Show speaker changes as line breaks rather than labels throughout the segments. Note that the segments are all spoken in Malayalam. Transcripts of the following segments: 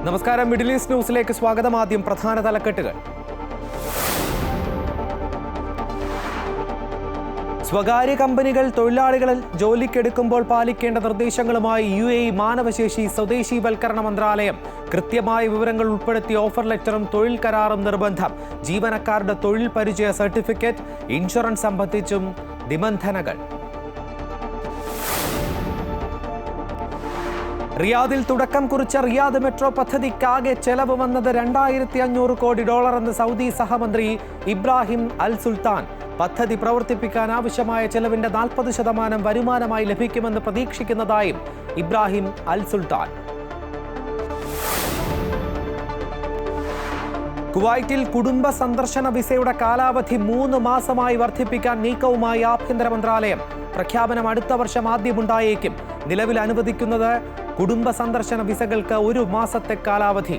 നമസ്കാരം, മിഡിൽ ഈസ്റ്റ് ന്യൂസിലേക്ക് സ്വാഗതം. ആദ്യം പ്രധാന തലക്കെട്ടുകൾ. സ്വകാര്യ കമ്പനികൾ തൊഴിലാളികളിൽ ജോലിക്കെടുക്കുമ്പോൾ പാലിക്കേണ്ട നിർദ്ദേശങ്ങളുമായി UAE മാനവശേഷി സ്വദേശീവൽക്കരണ മന്ത്രാലയം. കൃത്യമായ വിവരങ്ങൾ ഉൾപ്പെടുത്തിയ ഓഫർ ലെറ്ററും തൊഴിൽ കരാറും നിർബന്ധം. ജീവനക്കാരുടെ തൊഴിൽ പരിചയ സർട്ടിഫിക്കറ്റ്, ഇൻഷുറൻസ് സംബന്ധിച്ചും നിബന്ധനകൾ. റിയാദിൽ തുടക്കം കുറിച്ച റിയാദ് മെട്രോ പദ്ധതിക്കാകെ ചെലവ് വന്നത് $2500 കോടി എന്ന് സൗദി സഹമന്ത്രി ഇബ്രാഹിം അൽ സുൽത്താൻ. പദ്ധതി പ്രവർത്തിപ്പിക്കാൻ ആവശ്യമായ ചെലവിന്റെ 40% വരുമാനമായി ലഭിക്കുമെന്ന് പ്രതീക്ഷിക്കുന്നതായും ഇബ്രാഹിം അൽ സുൽത്താൻ. കുവൈറ്റിൽ കുടുംബ സന്ദർശന വിസയുടെ കാലാവധി 3 മാസമായി വർദ്ധിപ്പിക്കാൻ നീക്കവുമായി ആഭ്യന്തര മന്ത്രാലയം. പ്രഖ്യാപനം അടുത്ത വർഷം ആദ്യമുണ്ടായേക്കും. നിലവിൽ അനുവദിക്കുന്നത് കുടുംബ സന്ദർശന വിസകൾക്ക് 1 മാസത്തെ കാലാവധി.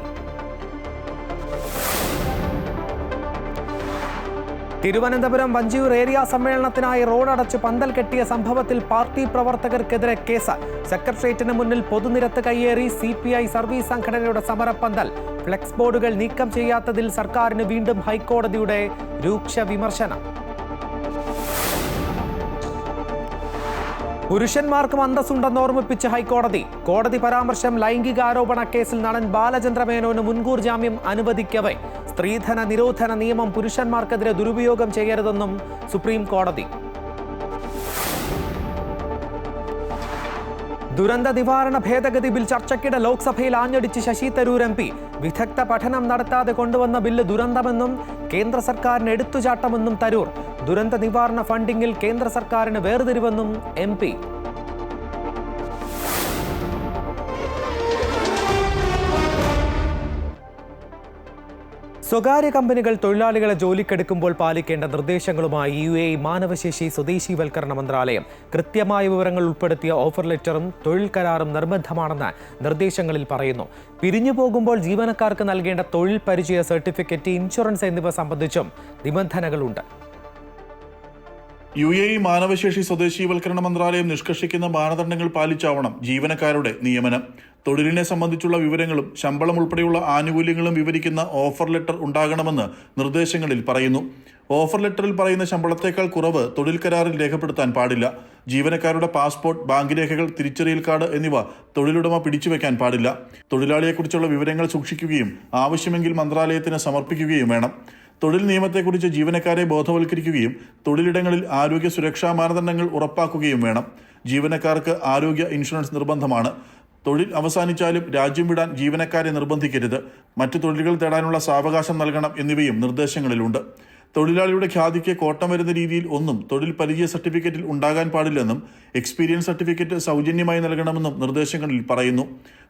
തിരുവനന്തപുരം വഞ്ചിയൂർ ഏരിയ സമ്മേളനത്തിനായി റോഡടച്ച് പന്തൽ കെട്ടിയ സംഭവത്തിൽ പാർട്ടി പ്രവർത്തകർക്കെതിരെ കേസ്. സെക്രട്ടേറിയറ്റിന് മുന്നിൽ പൊതുനിരത്ത് കയ്യേറി CPI സർവീസ് സംഘടനയുടെ സമരപ്പന്തൽ. ഫ്ലെക്സ് ബോർഡുകൾ നീക്കം ചെയ്യാത്തതിൽ സർക്കാരിന് വീണ്ടും ഹൈക്കോടതിയുടെ രൂക്ഷ വിമർശനം. പുരുഷന്മാർക്കും അന്തസ്സുണ്ടെന്ന് ഓർമ്മിപ്പിച്ച് ഹൈക്കോടതി. കോടതി പരാമർശം ലൈംഗികാരോപണ കേസിൽ നടൻ ബാലചന്ദ്ര മേനോന് മുൻകൂർ ജാമ്യം അനുവദിക്കവേ സ്ത്രീധന നിരോധന നിയമം പുരുഷന്മാർക്കെതിരെ ദുരുപയോഗം ചെയ്യരുതെന്നും സുപ്രീം കോടതി. ദുരന്ത നിവാരണ ഭേദഗതി ബിൽ ചർച്ചയ്ക്കിടെ ലോക്സഭയിൽ ആഞ്ഞടിച്ച് ശശി തരൂർ MP. വിദഗ്ധ പഠനം നടത്താതെ കൊണ്ടുവന്ന ബില്ല് ദുരന്തമെന്നും കേന്ദ്ര സർക്കാരിന് എടുത്തുചാട്ടമെന്നും തരൂർ. ദുരന്ത നിവാരണ ഫണ്ടിങ്ങിൽ കേന്ദ്ര സർക്കാരിന് വേർതിരിവെന്നും MP. സ്വകാര്യ കമ്പനികൾ തൊഴിലാളികളെ ജോലിക്കെടുക്കുമ്പോൾ പാലിക്കേണ്ട നിർദ്ദേശങ്ങളുമായി UAE മാനവശേഷി സ്വദേശീവൽക്കരണ മന്ത്രാലയം. കൃത്യമായ വിവരങ്ങൾ ഉൾപ്പെടുത്തിയ ഓഫർ ലെറ്ററും തൊഴിൽ കരാറും നിർബന്ധമാണെന്ന് നിർദ്ദേശങ്ങളിൽ പറയുന്നു. പിരിഞ്ഞു പോകുമ്പോൾ ജീവനക്കാർക്ക് നൽകേണ്ട തൊഴിൽ പരിചയ സർട്ടിഫിക്കറ്റ്, ഇൻഷുറൻസ് എന്നിവ സംബന്ധിച്ചും നിബന്ധനകളുണ്ട്.
UAE മാനവശേഷി സ്വദേശീവൽക്കരണ മന്ത്രാലയം നിഷ്കർഷിക്കുന്ന മാനദണ്ഡങ്ങൾ പാലിച്ചാവണം ജീവനക്കാരുടെ നിയമനം. തൊഴിലിനെ സംബന്ധിച്ചുള്ള വിവരങ്ങളും ശമ്പളം ഉൾപ്പെടെയുള്ള ആനുകൂല്യങ്ങളും വിവരിക്കുന്ന ഓഫർ ലെറ്റർ ഉണ്ടാകണമെന്ന് നിർദ്ദേശങ്ങളിൽ പറയുന്നു. ഓഫർ ലെറ്ററിൽ പറയുന്ന ശമ്പളത്തേക്കാൾ കുറവ് തൊഴിൽ കരാറിൽ രേഖപ്പെടുത്താൻ പാടില്ല. ജീവനക്കാരുടെ പാസ്പോർട്ട്, ബാങ്ക് രേഖകൾ, തിരിച്ചറിയൽ കാർഡ് എന്നിവ തൊഴിലുടമ പിടിച്ചുവെക്കാൻ പാടില്ല. തൊഴിലാളിയെക്കുറിച്ചുള്ള വിവരങ്ങൾ സൂക്ഷിക്കുകയും ആവശ്യമെങ്കിൽ മന്ത്രാലയത്തിന് സമർപ്പിക്കുകയും വേണം. തൊഴിൽ നിയമത്തെക്കുറിച്ച് ജീവനക്കാരെ ബോധവൽക്കരിക്കുകയും തൊഴിലിടങ്ങളിൽ ആരോഗ്യ സുരക്ഷാ മാനദണ്ഡങ്ങൾ ഉറപ്പാക്കുകയും വേണം. ജീവനക്കാർക്ക് ആരോഗ്യ ഇൻഷുറൻസ് നിർബന്ധമാണ്. തൊഴിൽ അവസാനിച്ചാലും രാജ്യം വിടാൻ ജീവനക്കാരെ നിർബന്ധിക്കരുത്. മറ്റു തൊഴിലുകൾ തേടാനുള്ള സാവകാശം നൽകണം എന്നിവയും നിർദ്ദേശങ്ങളിലുണ്ട്. തൊഴിലാളിയുടെ ഖ്യാതിക്ക് കോട്ടം വരുന്ന രീതിയിൽ ഒന്നും തൊഴിൽ പരിചയ സർട്ടിഫിക്കറ്റിൽ ഉണ്ടാകാൻ പാടില്ലെന്നും എക്സ്പീരിയൻസ് സർട്ടിഫിക്കറ്റ് സൗജന്യമായി നൽകണമെന്നും നിർദ്ദേശങ്ങളിൽ പറയുന്നു.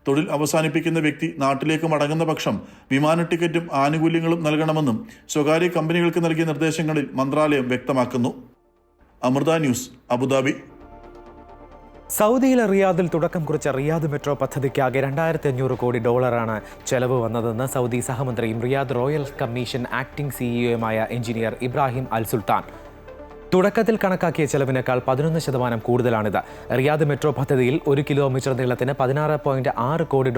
തൊഴിൽ അവസാനിപ്പിക്കുന്ന വ്യക്തി നാട്ടിലേക്ക് മടങ്ങുന്ന പക്ഷം വിമാന ടിക്കറ്റും ആനുകൂല്യങ്ങളും നൽകണമെന്നും സ്വകാര്യ കമ്പനികൾക്ക് നൽകിയ നിർദ്ദേശങ്ങളിൽ മന്ത്രാലയം വ്യക്തമാക്കുന്നു. Amrita news, Abu Dhabi.
സൗദിയിലെ റിയാദിൽ തുടക്കം കുറിച്ച റിയാദ് മെട്രോ പദ്ധതിക്കാകെ $2500 കോടി ചെലവ് വന്നതെന്ന് സൗദി സഹമന്ത്രിയും Riyadh royal commission acting CEO engineer Ibrahim al Sultan. തുടക്കത്തിൽ കണക്കാക്കിയ ചെലവിനേക്കാൾ 11% കൂടുതലാണിത്. റിയാദ് മെട്രോ പദ്ധതിയിൽ 1 കിലോമീറ്റർ നീളത്തിന് $16.6 കോടി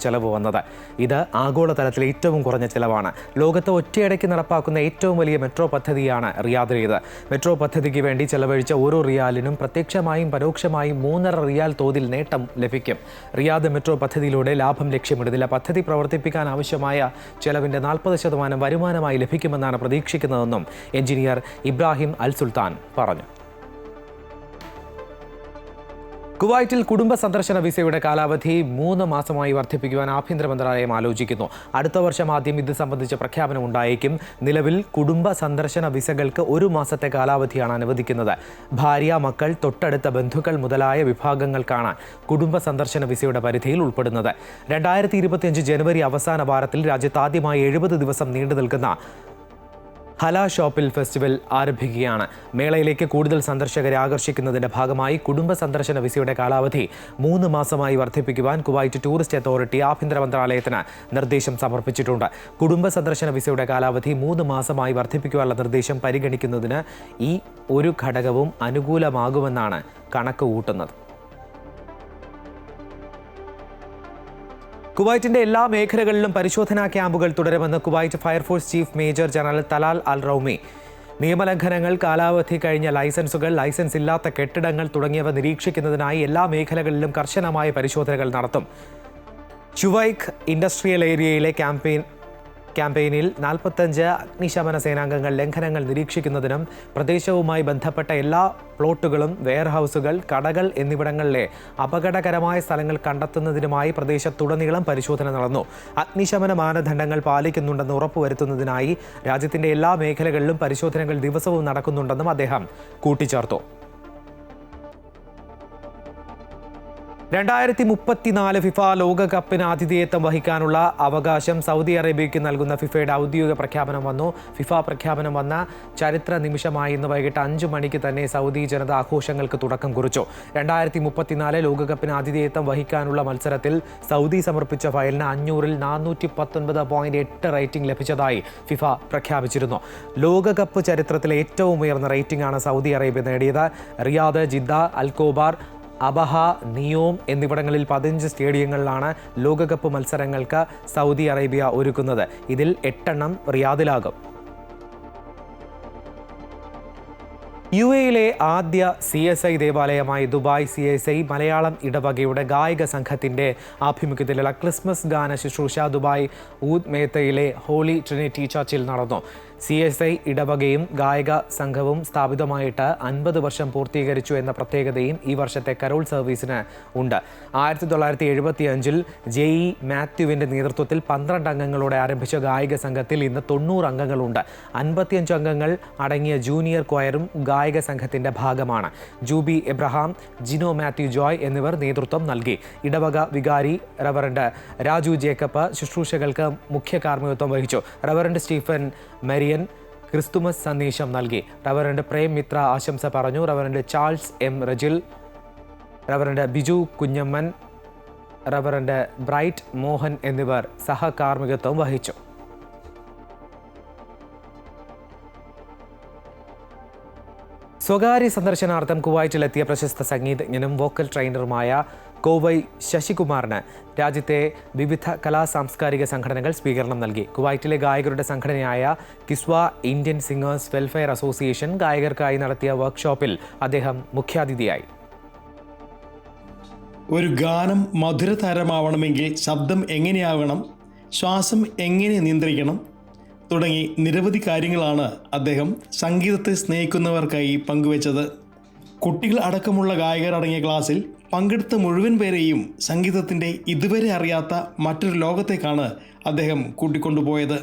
ചെലവ് വന്നത്. ഇത് ആഗോളതലത്തിൽ ഏറ്റവും കുറഞ്ഞ ചെലവാണ്. ലോകത്ത് ഒറ്റയടയ്ക്ക് നടപ്പാക്കുന്ന ഏറ്റവും വലിയ മെട്രോ പദ്ധതിയാണ് റിയാദിലേത്. മെട്രോ പദ്ധതിക്ക് വേണ്ടി ചെലവഴിച്ച ഓരോ റിയാലിനും പ്രത്യക്ഷമായും പരോക്ഷമായും 3.5 റിയാൽ തോതിൽ നേട്ടം ലഭിക്കും. റിയാദ് മെട്രോ പദ്ധതിയിലൂടെ ലാഭം ലക്ഷ്യമിടുന്നില്ല. പദ്ധതി പ്രവർത്തിപ്പിക്കാൻ ആവശ്യമായ ചെലവിന്റെ 40% വരുമാനമായി ലഭിക്കുമെന്നാണ് പ്രതീക്ഷിക്കുന്നതെന്നും എഞ്ചിനീയർ ഇബ്രാഹിം അൽ സുൽത്താൻ പറഞ്ഞു. കുവൈറ്റിൽ കുടുംബ സന്ദർശന വിസയുടെ കാലാവധി 3 മാസമായി വർദ്ധിപ്പിക്കുവാൻ ആഭ്യന്തര മന്ത്രാലയം ആലോചിക്കുന്നു. അടുത്ത വർഷം ആദ്യം ഇത് സംബന്ധിച്ച പ്രഖ്യാപനം ഉണ്ടായേക്കും. നിലവിൽ കുടുംബ സന്ദർശന വിസകൾക്ക് 1 മാസത്തെ കാലാവധിയാണ് അനുവദിക്കുന്നത്. ഭാര്യ, മക്കൾ, തൊട്ടടുത്ത ബന്ധുക്കൾ മുതലായ വിഭാഗങ്ങൾക്കാണ് കുടുംബ സന്ദർശന വിസയുടെ പരിധിയിൽ ഉൾപ്പെടുന്നത്. 2025 ജനുവരി അവസാന വാരത്തിൽ രാജ്യത്ത് ആദ്യമായി 70 ദിവസം നീണ്ടു നിൽക്കുന്ന ഹല ഷോപ്പിൽ ഫെസ്റ്റിവൽ ആരംഭിക്കുകയാണ്. മേളയിലേക്ക് കൂടുതൽ സന്ദർശകരെ ആകർഷിക്കുന്നതിന്റെ ഭാഗമായി കുടുംബ സന്ദർശന വിസയുടെ കാലാവധി 3 മാസമായി വർദ്ധിപ്പിക്കുവാൻ കുവൈറ്റ് ടൂറിസ്റ്റ് അതോറിറ്റി ആഭ്യന്തര മന്ത്രാലയത്തിന് നിർദ്ദേശം സമർപ്പിച്ചിട്ടുണ്ട്. കുടുംബ സന്ദർശന വിസയുടെ കാലാവധി 3 മാസമായി വർദ്ധിപ്പിക്കുവാനുള്ള നിർദ്ദേശം പരിഗണിക്കുന്നതിന് ഈ ഒരു ഘടകവും അനുകൂലമാകുമെന്നാണ് കണക്ക് കൂട്ടുന്നത്. കുവൈറ്റിന്റെ എല്ലാ മേഖലകളിലും പരിശോധനാ ക്യാമ്പുകൾ തുടരുമെന്ന് Kuwait fire force chief major general Talal al Roumi. നിയമലംഘനങ്ങൾ, കാലാവധി കഴിഞ്ഞ ലൈസൻസുകൾ, ലൈസൻസ് ഇല്ലാത്ത കെട്ടിടങ്ങൾ തുടങ്ങിയവ നിരീക്ഷിക്കുന്നതിനായി എല്ലാ മേഖലകളിലും കർശനമായ പരിശോധനകൾ നടത്തും. ചുവൈക്ക് ഇൻഡസ്ട്രിയൽ ഏരിയയിലെ ക്യാമ്പയിനിൽ 45 അഗ്നിശമന സേനാംഗങ്ങൾ ലംഘനങ്ങൾ നിരീക്ഷിക്കുന്നതിനും പ്രദേശവുമായി ബന്ധപ്പെട്ട എല്ലാ പ്ലോട്ടുകളും, വെയർഹൌസുകൾ, കടകൾ എന്നിവിടങ്ങളിലെ അപകടകരമായ സ്ഥലങ്ങൾ കണ്ടെത്തുന്നതിനുമായി പ്രദേശത്തുടനീളം പരിശോധന നടന്നു. അഗ്നിശമന മാനദണ്ഡങ്ങൾ പാലിക്കുന്നുണ്ടെന്ന് ഉറപ്പുവരുത്തുന്നതിനായി രാജ്യത്തിന്റെ എല്ലാ മേഖലകളിലും പരിശോധനകൾ ദിവസവും നടക്കുന്നുണ്ടെന്നും അദ്ദേഹം കൂട്ടിച്ചേർത്തു. 2034 ഫിഫ ലോകകപ്പിന് ആതിഥേയത്വം വഹിക്കാനുള്ള അവകാശം സൗദി അറേബ്യയ്ക്ക് നൽകുന്ന ഫിഫയുടെ ഔദ്യോഗിക പ്രഖ്യാപനം വന്നു. ഫിഫ പ്രഖ്യാപനം വന്ന ചരിത്ര നിമിഷമായി ഇന്ന് വൈകിട്ട് 5 മണിക്ക് തന്നെ സൗദി ജനത ആഘോഷങ്ങൾക്ക് തുടക്കം കുറിച്ചു. 2034 ലോകകപ്പിന് ആതിഥേയത്വം വഹിക്കാനുള്ള മത്സരത്തിൽ സൗദി സമർപ്പിച്ച ഫയലിന് 500-ൽ 419.8 റേറ്റിംഗ് ലഭിച്ചതായി ഫിഫ പ്രഖ്യാപിച്ചിരുന്നു. ലോകകപ്പ് ചരിത്രത്തിലെ ഏറ്റവും ഉയർന്ന റേറ്റിംഗാണ് സൗദി അറേബ്യ നേടിയത്. Riyadh, Jeddah, Al Khobar, Abha, NEOM എന്നിവിടങ്ങളിൽ 15 സ്റ്റേഡിയങ്ങളിലാണ് ലോകകപ്പ് മത്സരങ്ങൾക്ക് സൗദി അറേബ്യ ഒരുക്കുന്നത്. ഇതിൽ 8 റിയാദിലാകും. UAE-യിലെ ആദ്യ CSI ദേവാലയമായി ദുബായ് CSI മലയാളം ഇടവകയുടെ ഗായക സംഘത്തിന്റെ ആഭിമുഖ്യത്തിലുള്ള ക്രിസ്മസ് ഗാന ശുശ്രൂഷ ദുബായ് ഊദ് മേത്തയിലെ ഹോളി ട്രിനിറ്റി ചർച്ചിൽ നടന്നു. CSI ഇടവകയും ഗായക സംഘവും സ്ഥാപിതമായിട്ട് 50 വർഷം പൂർത്തീകരിച്ചു എന്ന പ്രത്യേകതയും ഈ വർഷത്തെ കരോൾ സർവീസിന് ഉണ്ട്. 1975-ൽ JE മാത്യുവിന്റെ നേതൃത്വത്തിൽ 12 അംഗങ്ങളോടെ ആരംഭിച്ച ഗായക സംഘത്തിൽ ഇന്ന് 90 അംഗങ്ങളുണ്ട്. 55 അംഗങ്ങൾ അടങ്ങിയ ജൂനിയർ ക്വയറും ഗായക സംഘത്തിന്റെ ഭാഗമാണ്. ജൂബി എബ്രഹാം, ജിനോ മാത്യു ജോയ് എന്നിവർ നേതൃത്വം നൽകി. ഇടവക വികാരി റവറൻഡ് രാജു ജേക്കബ് ശുശ്രൂഷകൾക്ക് മുഖ്യ കാർമ്മികത്വം വഹിച്ചു. റവറൻഡ് സ്റ്റീഫൻ മരിയൻ ക്രിസ്തുമസ് സന്ദേശം നൽകി. റവറൻഡ് പ്രേം മിത്ര ആശംസ പറഞ്ഞു. Reverend Charles M. Rejil, reverend Biju Kunjamman, reverend Bright Mohan എന്നിവർ സഹകാർമ്മികത്വം വഹിച്ചു. സ്വകാര്യ സന്ദർശനാർത്ഥം കുവൈറ്റിലെത്തിയ പ്രശസ്ത സംഗീതജ്ഞനും വോക്കൽ ട്രെയിനറുമായ കോവൈ ശശികുമാറിന് രാജ്യത്തെ വിവിധ കലാസാംസ്കാരിക സംഘടനകൾ സ്വീകരണം നൽകി. കുവൈറ്റിലെ ഗായകരുടെ സംഘടനയായ കിസ്വ ഇന്ത്യൻ സിംഗേഴ്സ് വെൽഫെയർ അസോസിയേഷൻ ഗായകർക്കായി നടത്തിയ വർക്ക്ഷോപ്പിൽ അദ്ദേഹം മുഖ്യാതിഥിയായി.
ഒരു ഗാനം മധുരതരമാവണമെങ്കിൽ ശബ്ദം എങ്ങനെയാവണം, ശ്വാസം എങ്ങനെ നിയന്ത്രിക്കണം തുടങ്ങി നിരവധി കാര്യങ്ങളാണ് അദ്ദേഹം സംഗീതത്തെ സ്നേഹിക്കുന്നവർക്കായി പങ്കുവച്ചത്. കുട്ടികൾ അടക്കമുള്ള ഗായകർ അടങ്ങിയ ക്ലാസ്സിൽ പങ്കെടുത്ത മുഴുവൻ പേരെയും സംഗീതത്തിൻ്റെ ഇതുവരെ അറിയാത്ത മറ്റൊരു ലോകത്തേക്കാണ് അദ്ദേഹം കൂട്ടിക്കൊണ്ടുപോയത്.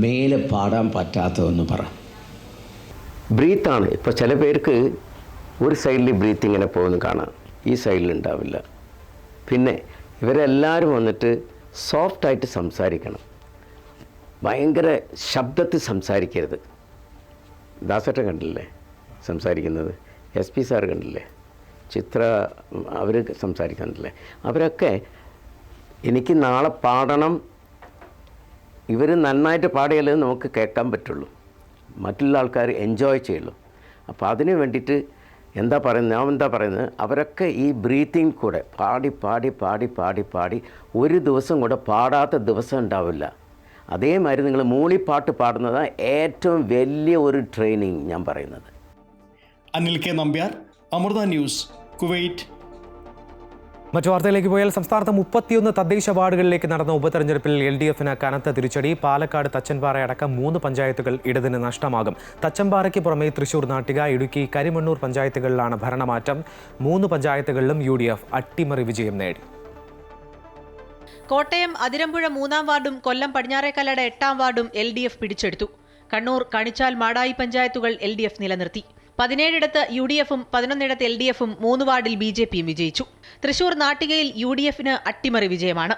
മേലെ പാടാൻ പറ്റാത്തതെന്ന് പറ. ബ്രീത്താണ്. ഇപ്പോൾ ചില പേർക്ക് ഒരു സൈഡിൽ ബ്രീത്ത് ഇങ്ങനെ പോകുന്നു കാണാം, ഈ സൈഡിൽ ഉണ്ടാവില്ല. പിന്നെ ഇവരെല്ലാവരും വന്നിട്ട് സോഫ്റ്റായിട്ട് സംസാരിക്കണം, ഭയങ്കര ശബ്ദത്തിൽ സംസാരിക്കരുത്. ദാസേട്ടൻ കണ്ടില്ലേ സംസാരിക്കുന്നത്, SP സാർ കണ്ടില്ലേ, ചിത്ര അവർ സംസാരിക്കുന്നില്ലേ, അവരൊക്കെ എനിക്ക് നാളെ പാടണം, ഇവർ നന്നായിട്ട് പാടിയാലേ നമുക്ക് കേൾക്കാൻ പറ്റുള്ളൂ, മറ്റുള്ള ആൾക്കാർ എൻജോയ് ചെയ്യുള്ളൂ. അപ്പോൾ അതിന് വേണ്ടിയിട്ട് എന്താ പറയുന്നത്, അവരൊക്കെ ഈ ബ്രീത്തിങ് കൂടെ പാടി പാടി പാടി പാടി പാടി ഒരു ദിവസം കൂടെ പാടാത്ത ദിവസം ഉണ്ടാവില്ല. അതേമാതിരി നിങ്ങൾ മൂളിപ്പാട്ട് പാടുന്നതാണ് ഏറ്റവും വലിയ ഒരു ട്രെയിനിങ് ഞാൻ പറയുന്നത്.
Anil K. Nambiar, Amrita news, Kuwait.
മറ്റു വാർത്തയിലേക്ക് പോയാൽ സംസ്ഥാനത്ത് 31 തദ്ദേശ വാർഡുകളിലേക്ക് നടന്ന ഉപതെരഞ്ഞെടുപ്പിൽ LDF-ന് കനത്ത തിരിച്ചടി. പാലക്കാട് തച്ചൻപാറ അടക്കം 3 പഞ്ചായത്തുകൾ ഇടതിന് നഷ്ടമാകും. തച്ചൻപാറയ്ക്ക് പുറമെ തൃശൂർ, നാട്ടിക, ഇടുക്കി, കരിമണ്ണൂർ പഞ്ചായത്തുകളിലാണ് ഭരണമാറ്റം. 3 പഞ്ചായത്തുകളിലും UDF അട്ടിമറി വിജയം നേടി.
കോട്ടയം അതിരമ്പുഴ 3-ാം വാർഡും കൊല്ലം പടിഞ്ഞാറേക്കല്ലട 8-ാം വാർഡും LDF പിടിച്ചെടുത്തു. കണ്ണൂർ, കണിച്ചാൽ, മാടായി പഞ്ചായത്തുകൾ LDF നിലനിർത്തി. 17 UDF-ഉം 11 LDF-ഉം 3 വാർഡിൽ BJP-യും വിജയിച്ചു. തൃശൂർ നാട്ടികയിൽ UDF-ന് അട്ടിമറി വിജയമാണ്.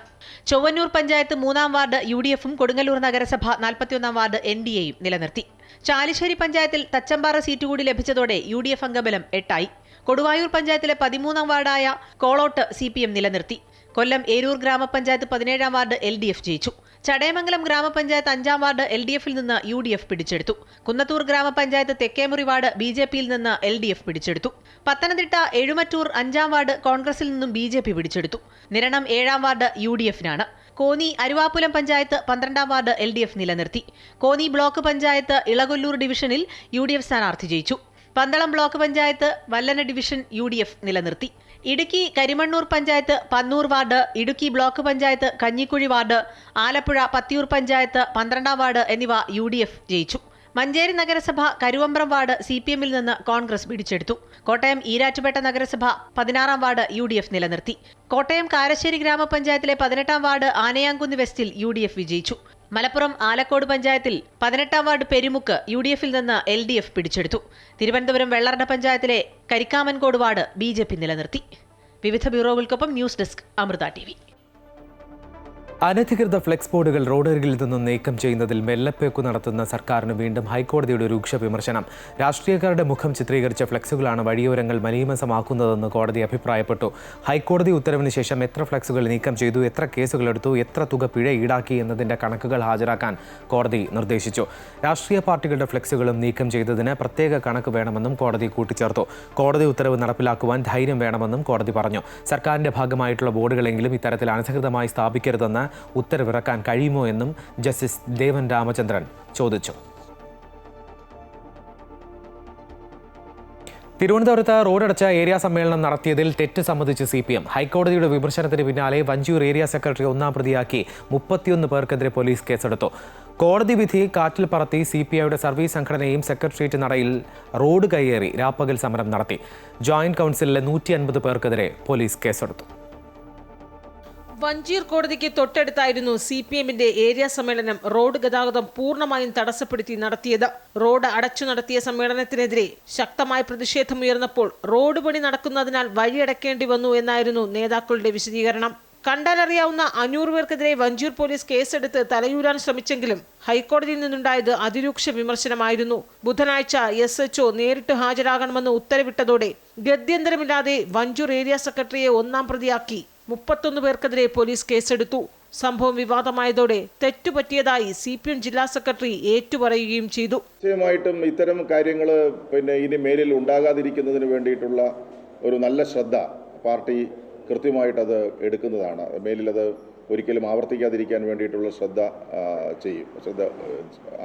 ചൊവ്വന്നൂർ പഞ്ചായത്ത് 3-ാം വാർഡ് UDF-ഉം കൊടുങ്ങല്ലൂർ നഗരസഭ 41-ാം വാർഡ് NDA-യും നിലനിർത്തി. ചാലിശ്ശേരി പഞ്ചായത്തിൽ തച്ചമ്പാറ സീറ്റ് കൂടി ലഭിച്ചതോടെ UDF അംഗബലം 8 ആയി. കൊടുവായൂർ പഞ്ചായത്തിലെ 13-ാം വാർഡായ കോളോട്ട് CPM നിലനിർത്തി. കൊല്ലം ഏരൂർ ഗ്രാമപഞ്ചായത്ത് 17-ാം വാർഡ് LDF ജയിച്ചു. ചടയമംഗലം ഗ്രാമപഞ്ചായത്ത് 5-ാം വാർഡ് LDFിൽ നിന്ന് UDF പിടിച്ചെടുത്തു. കുന്നത്തൂർ ഗ്രാമപഞ്ചായത്ത് തെക്കേമുറി വാർഡ് BJPയിൽ നിന്ന് LDF പിടിച്ചെടുത്തു. പത്തനംതിട്ട എഴുമറ്റൂർ 5-ാം വാർഡ് കോൺഗ്രസിൽ നിന്നും BJP പിടിച്ചെടുത്തു. നിരണം 7-ാം വാർഡ് UDFിനാണ്. കോന്നി അരുവാപ്പുലം പഞ്ചായത്ത് 12-ാം വാർഡ് LDF നിലനിർത്തി. കോന്നി ബ്ലോക്ക് പഞ്ചായത്ത് ഇളകൊല്ലൂർ ഡിവിഷനിൽ UDF സ്ഥാനാർത്ഥി ജയിച്ചു. Pandalam block panchayat Vallana division UDF നിലനിർത്തി. Idukki Karimannoor panchayat Pannur ward, Idukki block panchayat Kanjikuzhi ward, Alappuzha Pathiyoor panchayat 12-ാം വാർഡ് എന്നിവ UDF ജയിച്ചു. മഞ്ചേരി നഗരസഭ കരുവമ്പ്രം വാർഡ് CPMൽ നിന്ന് കോൺഗ്രസ് പിടിച്ചെടുത്തു. കോട്ടയം ഈരാറ്റുപേട്ട നഗരസഭ 16-ാം വാർഡ് UDF നിലനിർത്തി. കോട്ടയം കാരശ്ശേരി ഗ്രാമപഞ്ചായത്തിലെ 18-ാം വാർഡ് ആനയാംകുന്ന് വെസ്റ്റിൽ UDF വിജയിച്ചു. മലപ്പുറം ആലക്കോട് പഞ്ചായത്തിൽ 18-ാം വാർഡ് പെരുമുക്ക് UDFിൽ നിന്ന് LDF പിടിച്ചെടുത്തു. തിരുവനന്തപുരം വെള്ളറട പഞ്ചായത്തിലെ കരിക്കാമൻകോട് വാർഡ് BJP നിലനിർത്തി. വിവിധ ബ്യൂറോകൾക്കൊപ്പം ന്യൂസ് ഡെസ്ക് അമൃത TV.
അനധികൃത ഫ്ലെക്സ് ബോർഡുകൾ റോഡരികിൽ നിന്നും നീക്കം ചെയ്യുന്നതിൽ മെല്ലപ്പേക്കു നടത്തുന്ന സർക്കാരിന് വീണ്ടും ഹൈക്കോടതിയുടെ രൂക്ഷ വിമർശനം. രാഷ്ട്രീയക്കാരുടെ മുഖം ചിത്രീകരിച്ച ഫ്ലെക്സുകളാണ് വഴിയോരങ്ങൾ മലീമസമാക്കുന്നതെന്ന് കോടതി അഭിപ്രായപ്പെട്ടു. ഹൈക്കോടതി ഉത്തരവിന് ശേഷം എത്ര ഫ്ലെക്സുകൾ നീക്കം ചെയ്തു, എത്ര കേസുകളെടുത്തു, എത്ര തുക പിഴ ഈടാക്കി എന്നതിന്റെ കണക്കുകൾ ഹാജരാക്കാൻ കോടതി നിർദ്ദേശിച്ചു. രാഷ്ട്രീയ പാർട്ടികളുടെ ഫ്ലെക്സുകളും നീക്കം ചെയ്തതിന് പ്രത്യേക കണക്ക് വേണമെന്നും കോടതി കൂട്ടിച്ചേർത്തു. കോടതി ഉത്തരവ് നടപ്പിലാക്കുവാൻ ധൈര്യം വേണമെന്നും കോടതി പറഞ്ഞു. സർക്കാരിന്റെ ഭാഗമായിട്ടുള്ള ബോർഡുകളെങ്കിലും ഇത്തരത്തിൽ അനധികൃതമായി സ്ഥാപിക്കരുതെന്ന് ഉത്തരവിറക്കാൻ കഴിയുമോ എന്നും ജസ്റ്റിസ് ദേവൻ രാമചന്ദ്രൻ ചോദിച്ചു. തിരുവനന്തപുരത്ത് റോഡടച്ച ഏരിയ സമ്മേളനം നടത്തിയതിൽ തെറ്റ് സംബന്ധിച്ച് CPM. ഹൈക്കോടതിയുടെ വിമർശനത്തിന് പിന്നാലെ വഞ്ചിയൂർ ഏരിയ സെക്രട്ടറി 1-ാം പ്രതിയാക്കി 31 പേർക്കെതിരെ പോലീസ് കേസെടുത്തു. കോടതി വിധി കാറ്റിൽ പറത്തി CPIയുടെ സർവീസ് സംഘടനയും സെക്രട്ടേറിയറ്റ് നടയിൽ റോഡ് കയ്യേറി രാപ്പകൽ സമരം നടത്തി. ജോയിന്റ് കൗൺസിലിലെ 150 പേർക്കെതിരെ പോലീസ് കേസെടുത്തു.
വഞ്ചിയൂർ കോടതിക്ക് തൊട്ടടുത്തായിരുന്നു CPMന്റെ ഏരിയ സമ്മേളനം റോഡ് ഗതാഗതം പൂർണ്ണമായും തടസ്സപ്പെടുത്തി നടത്തിയത്. റോഡ് അടച്ചു നടത്തിയ സമ്മേളനത്തിനെതിരെ ശക്തമായ പ്രതിഷേധമുയർന്നപ്പോൾ റോഡ് പണി നടക്കുന്നതിനാൽ വഴിയടക്കേണ്ടി വന്നു എന്നായിരുന്നു നേതാക്കളുടെ വിശദീകരണം. കണ്ടാലറിയാവുന്ന 500 പേർക്കെതിരെ വഞ്ചിയൂർ പോലീസ് കേസെടുത്ത് തലയൂരാൻ ശ്രമിച്ചെങ്കിലും ഹൈക്കോടതിയിൽ നിന്നുണ്ടായത് അതിരൂക്ഷ വിമർശനമായിരുന്നു. ബുധനാഴ്ച SHO നേരിട്ട് ഹാജരാകണമെന്ന് ഉത്തരവിട്ടതോടെ ഗത്യന്തരമില്ലാതെ വഞ്ചിയൂർ ഏരിയ സെക്രട്ടറിയെ 1-ാം പ്രതിയാക്കി 31 പേർക്കെതിരെ പോലീസ് കേസെടുത്തു. സംഭവം വിവാദമായതോടെ തെറ്റുപറ്റിയതായി CPM ജില്ലാ സെക്രട്ടറി ഏറ്റുപറയുകയും ചെയ്തു.
നിശ്ചയമായിട്ടും ഇത്തരം കാര്യങ്ങൾ ഇനി മേലിൽ ഉണ്ടാകാതിരിക്കുന്നതിന് വേണ്ടിയിട്ടുള്ള ഒരു നല്ല ശ്രദ്ധ പാർട്ടി കൃത്യമായിട്ടത് എടുക്കുന്നതാണ്. മേലിലത് ഒരിക്കലും ആവർത്തിക്കാതിരിക്കാൻ വേണ്ടിയിട്ടുള്ള ശ്രദ്ധ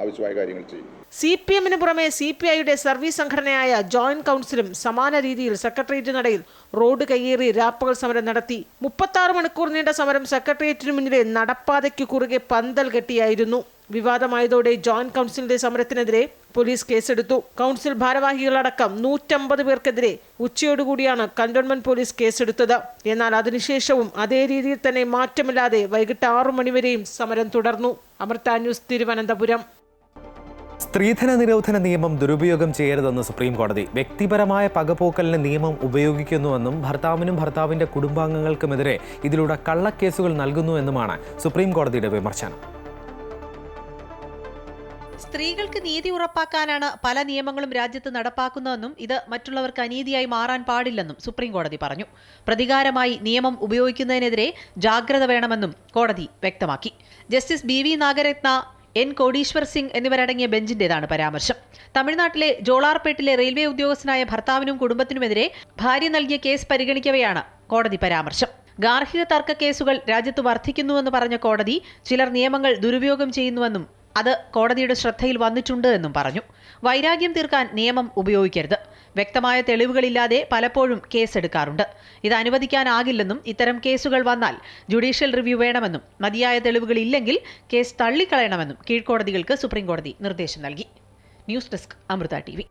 ആവശ്യമായ കാര്യങ്ങൾ ചെയ്യും.
CPMന് പുറമെ CPIയുടെ സർവീസ് സംഘടനയായ ജോയിന്റ് കൗൺസിലും സമാന രീതിയിൽ സെക്രട്ടേറിയറ്റ് നടയിൽ റോഡ് കയ്യേറി രാപ്പകൽ സമരം നടത്തി. 36 മണിക്കൂർ നീണ്ട സമരം സെക്രട്ടേറിയറ്റിന് മുന്നിലെ നടപ്പാതയ്ക്ക് കുറുകെ പന്തൽ കെട്ടിയായിരുന്നു. വിവാദമായതോടെ ജോയിന്റ് കൗൺസിലിന്റെ സമരത്തിനെതിരെ പോലീസ് കേസെടുത്തു. കൗൺസിൽ ഭാരവാഹികളടക്കം 150 പേർക്കെതിരെ ഉച്ചയോടുകൂടിയാണ് കന്റോൺമെന്റ് പോലീസ് കേസെടുത്തത്. എന്നാൽ അതിനുശേഷവും അതേ രീതിയിൽ തന്നെ മാറ്റമില്ലാതെ വൈകിട്ട് 6 മണിവരെയും സമരം തുടർന്നു. അമൃത ന്യൂസ്, തിരുവനന്തപുരം.
സ്ത്രീധന നിരോധന നിയമം ദുരുപയോഗം ചെയ്യരുതെന്ന് സുപ്രീം കോടതി. വ്യക്തിപരമായ പകപോക്കലിന് നിയമം ഉപയോഗിക്കുന്നുവെന്നും ഭർത്താവിനും ഭർത്താവിന്റെ കുടുംബാംഗങ്ങൾക്കുമെതിരെ ഇതിലൂടെ കള്ളക്കേസുകൾ നൽകുന്നുവെന്നുമാണ് സുപ്രീം കോടതിയുടെ വിമർശനം.
സ്ത്രീകൾക്ക് നീതി ഉറപ്പാക്കാനാണ് പല നിയമങ്ങളും രാജ്യത്ത് നടപ്പാക്കുന്നതെന്നും ഇത് മറ്റുള്ളവർക്ക് അനീതിയായി മാറാൻ പാടില്ലെന്നും സുപ്രീം കോടതി പറഞ്ഞു. പ്രതികാരമായി നിയമം ഉപയോഗിക്കുന്നതിനെതിരെ ജാഗ്രത വേണമെന്നും കോടതി വ്യക്തമാക്കി. Justice BV Nagarathna, N Koteswar Singh എന്നിവരടങ്ങിയ ബെഞ്ചിന്റേതാണ് പരാമർശം. തമിഴ്നാട്ടിലെ ജോളാർപേട്ടിലെ റെയിൽവേ ഉദ്യോഗസ്ഥനായ ഭർത്താവിനും കുടുംബത്തിനുമെതിരെ ഭാര്യ നൽകിയ കേസ് പരിഗണിക്കവെയാണ് കോടതി പരാമർശം. ഗാർഹിക തർക്ക കേസുകൾ രാജ്യത്ത് വർദ്ധിക്കുന്നുവെന്ന് പറഞ്ഞ കോടതി ചിലർ നിയമങ്ങൾ ദുരുപയോഗം ചെയ്യുന്നുവെന്നും അത് കോടതിയുടെ ശ്രദ്ധയിൽ വന്നിട്ടുണ്ട് എന്നും പറഞ്ഞു. വൈരാഗ്യം തീർക്കാൻ നിയമം ഉപയോഗിക്കരുത്. വ്യക്തമായ തെളിവുകളില്ലാതെ പലപ്പോഴും കേസെടുക്കാറുണ്ട്. ഇത് അനുവദിക്കാനാകില്ലെന്നും ഇത്തരം കേസുകൾ വന്നാൽ ജുഡീഷ്യൽ റിവ്യൂ വേണമെന്നും മതിയായ തെളിവുകളില്ലെങ്കിൽ കേസ് തള്ളിക്കളയണമെന്നും കീഴ്ക്കോടതികൾക്ക് സുപ്രീംകോടതി നിർദ്ദേശം നൽകി. News desk Amrita TV.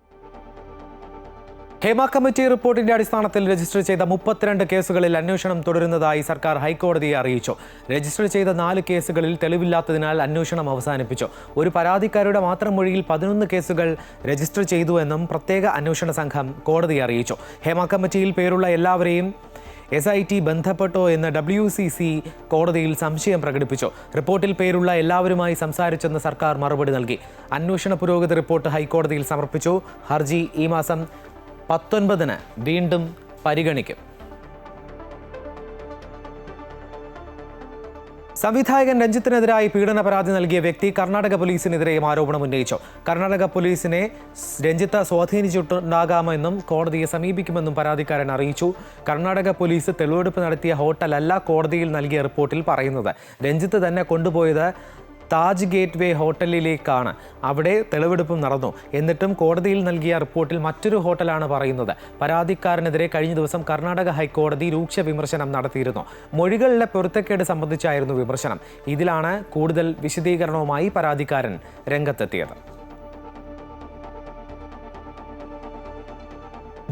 Hema committee റിപ്പോർട്ടിന്റെ അടിസ്ഥാനത്തിൽ രജിസ്റ്റർ ചെയ്ത 32 കേസുകളിൽ അന്വേഷണം തുടരുന്നതായി സർക്കാർ ഹൈക്കോടതിയെ അറിയിച്ചു. രജിസ്റ്റർ ചെയ്ത 4 കേസുകളിൽ തെളിവില്ലാത്തതിനാൽ അന്വേഷണം അവസാനിപ്പിച്ചു. ഒരു പരാതിക്കാരുടെ മാത്രം മൊഴിയിൽ 11 കേസുകൾ രജിസ്റ്റർ ചെയ്തുവെന്നും പ്രത്യേക അന്വേഷണ സംഘം കോടതിയെ അറിയിച്ചു. ഹേമ കമ്മിറ്റിയിൽ പേരുള്ള എല്ലാവരെയും SIT ബന്ധപ്പെട്ടോ എന്ന് WCC കോടതിയിൽ സംശയം പ്രകടിപ്പിച്ചു. റിപ്പോർട്ടിൽ പേരുള്ള എല്ലാവരുമായി സംസാരിച്ചെന്ന് സർക്കാർ മറുപടി നൽകി. അന്വേഷണ പുരോഗതി റിപ്പോർട്ട് ഹൈക്കോടതിയിൽ സമർപ്പിച്ചു. ഹർജി ഈ മാസം 19-ന് വീണ്ടും പരിഗണിക്കും. സംവിധായകൻ രഞ്ജിത്തിനെതിരായി പീഡന പരാതി നൽകിയ വ്യക്തി കർണാടക പോലീസിനെതിരെയും ആരോപണം ഉന്നയിച്ചു. കർണാടക പോലീസിനെ രഞ്ജിത്ത് സ്വാധീനിച്ചിട്ടുണ്ടാകാമെന്നും കോടതിയെ സമീപിക്കുമെന്നും പരാതിക്കാരൻ അറിയിച്ചു. കർണാടക പോലീസ് തെളിവെടുപ്പ് നടത്തിയ ഹോട്ടലല്ല കോടതിയിൽ നൽകിയ റിപ്പോർട്ടിൽ പറയുന്നത്. രഞ്ജിത്ത് തന്നെ കൊണ്ടുപോയത് താജ് ഗേറ്റ് വേ ഹോട്ടലിലേക്കാണ്. അവിടെ തെളിവെടുപ്പും നടന്നു. എന്നിട്ടും കോടതിയിൽ നൽകിയ റിപ്പോർട്ടിൽ മറ്റൊരു ഹോട്ടലാണ് പറയുന്നത്. പരാതിക്കാരനെതിരെ കഴിഞ്ഞ ദിവസം കർണാടക ഹൈക്കോടതി രൂക്ഷ വിമർശനം നടത്തിയിരുന്നു. മൊഴികളിലെ പൊരുത്തക്കേട് സംബന്ധിച്ചായിരുന്നു വിമർശനം. ഇതിലാണ് കൂടുതൽ വിശദീകരണവുമായി പരാതിക്കാരൻ രംഗത്തെത്തിയത്.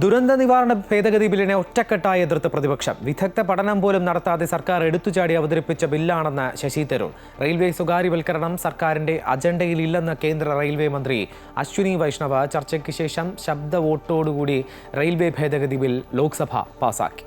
ദുരന്ത നിവാരണ ഭേദഗതി ബില്ലിനെ ഒറ്റക്കെട്ടായി എതിർത്ത് പ്രതിപക്ഷം. വിദഗ്ധ പഠനം പോലും നടത്താതെ സർക്കാർ എടുത്തുചാടി അവതരിപ്പിച്ച ബില്ലാണെന്ന് ശശി തരൂർ. റെയിൽവേ സ്വകാര്യവൽക്കരണം സർക്കാരിന്റെ അജണ്ടയിലില്ലെന്ന് കേന്ദ്ര റെയിൽവേ മന്ത്രി അശ്വിനി വൈഷ്ണവ്. ചർച്ചയ്ക്ക് ശേഷം ശബ്ദ വോട്ടോടുകൂടി റെയിൽവേ ഭേദഗതി ബിൽ ലോക്സഭ പാസാക്കി.